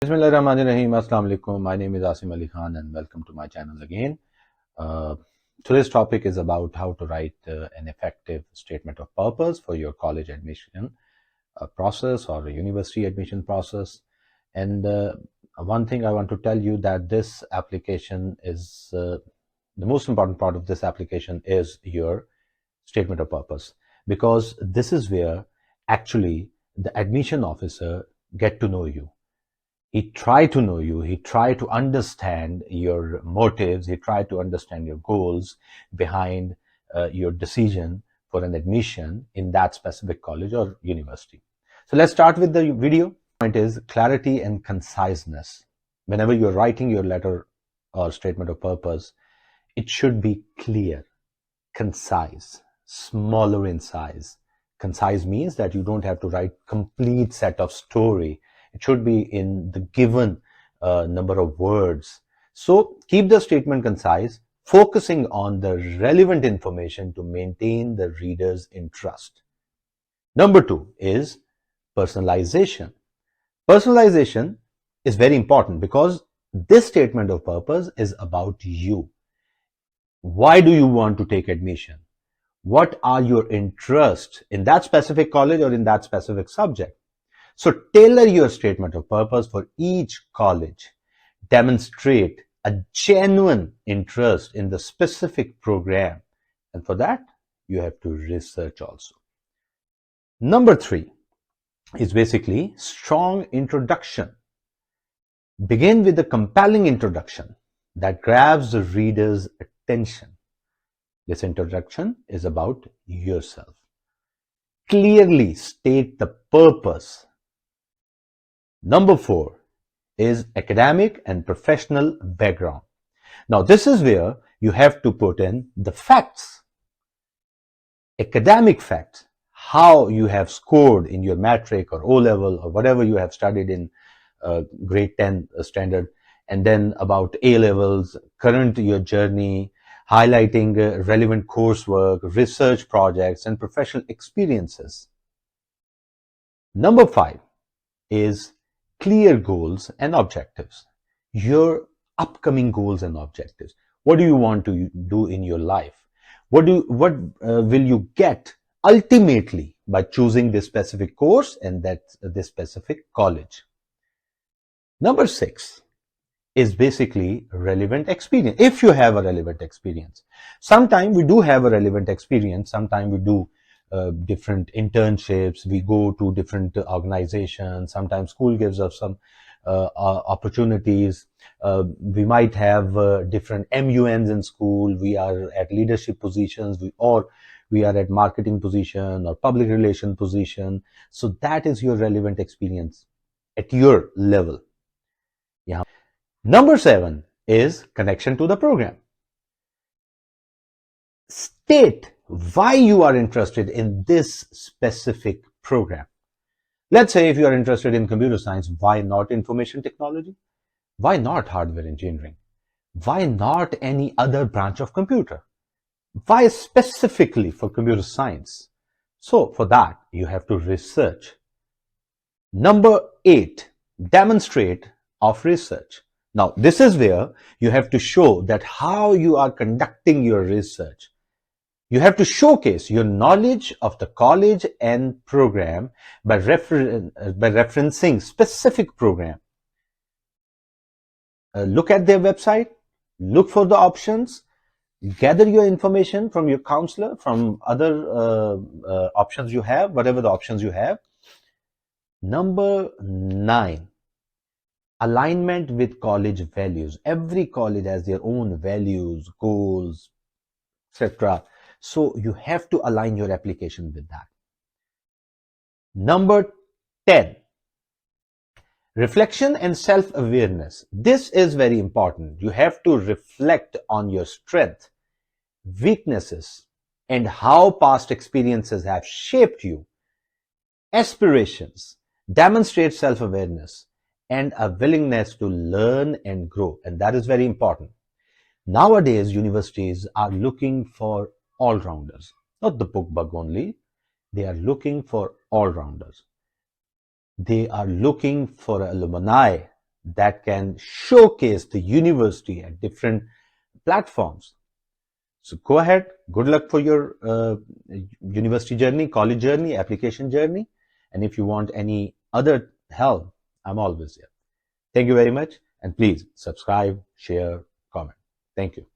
Bismillahirrahmanirrahim. Assalamu alaikum. My name is Asim Ali Khan and welcome to my channel again. Today's topic is about how to write an effective statement of purpose for your college admission process or a university admission process. And one thing I want to tell you that this application is the most important part of this application is your statement of purpose, because this is where actually the admission officer get to know you. He tried to know you, he tried to understand your motives, he tried to understand your goals behind your decision for an admission in that specific college or university. So let's start with the video. The point is clarity and conciseness. Whenever you're writing your letter or statement of purpose, it should be clear, concise, smaller in size. Concise means that you don't have to write complete set of story. It should be in the given number of words. So keep the statement concise, focusing on the relevant information to maintain the reader's interest. Number 2 is personalization. Personalization is very important because this statement of purpose is about you. Why do you want to take admission? What are your interests in that specific college or in that specific subject? So tailor your statement of purpose for each college. Demonstrate a genuine interest in the specific program. And for that, you have to research also. Number 3 is basically strong introduction. Begin with a compelling introduction that grabs the reader's attention. This introduction is about yourself. Clearly state the purpose. Number 4 is academic and professional background. Now this is where you have to put in the facts. Academic facts, how you have scored in your matric or O-level or whatever you have studied in grade 10 standard, and then about A-levels, current year journey, highlighting relevant coursework, research projects, and professional experiences. Number 5 is clear goals and objectives. Your upcoming goals and objectives. What do you want to do in your life? What will you get ultimately by choosing this specific course and this specific college? Number 6 is basically relevant experience. If you have a relevant experience, sometimes we do have a relevant experience. Sometimes we do different internships, we go to different organizations, sometimes school gives us some opportunities, we might have different MUNs in school, we are at leadership positions, or we are at marketing position or public relation position. So that is your relevant experience at your level. Yeah. Number 7 is connection to the program. State why you are interested in this specific program. Let's say if you are interested in computer science, why not information technology? Why not hardware engineering? Why not any other branch of computer? Why specifically for computer science? So for that, you have to research. Number 8, demonstrate of research. Now, this is where you have to show that how you are conducting your research. You have to showcase your knowledge of the college and program by referencing specific program. Look at their website, look for the options, gather your information from your counselor, from other options you have, whatever the options you have. Number 9, alignment with college values. Every college has their own values, goals, etc. So you have to align your application with that. Number 10, reflection and self-awareness. This is very important. You have to reflect on your strength, weaknesses, and how past experiences have shaped you. Aspirations. Demonstrate self-awareness and a willingness to learn and grow. And that is very important. Nowadays, universities are looking for all-rounders, not the book bug only. They are looking for all-rounders. They are looking for alumni that can showcase the university at different platforms. So go ahead. Good luck for your university journey, college journey, application journey. And if you want any other help, I'm always here. Thank you very much. And please subscribe, share, comment. Thank you.